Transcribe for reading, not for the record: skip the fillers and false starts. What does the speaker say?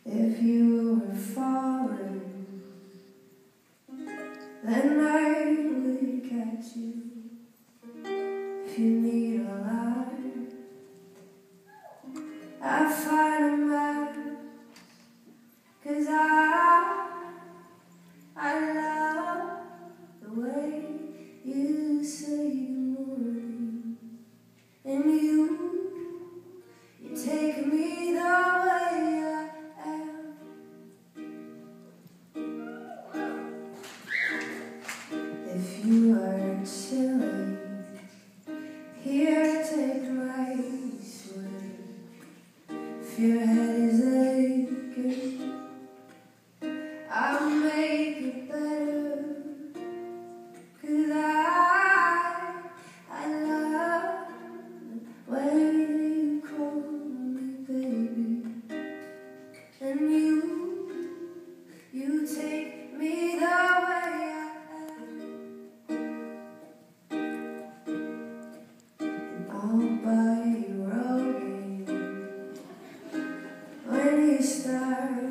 If you were falling, then I would catch you. If you need a light, I'd find a match. 'Cause I love the way you say good morning, and you take me the way I am. If you are chilly, here, take my swing. If your head is aching, I'll make it better. 'Cause I love the way you call me baby, and you take me the way I am. And I'll buy you Rogaine when you start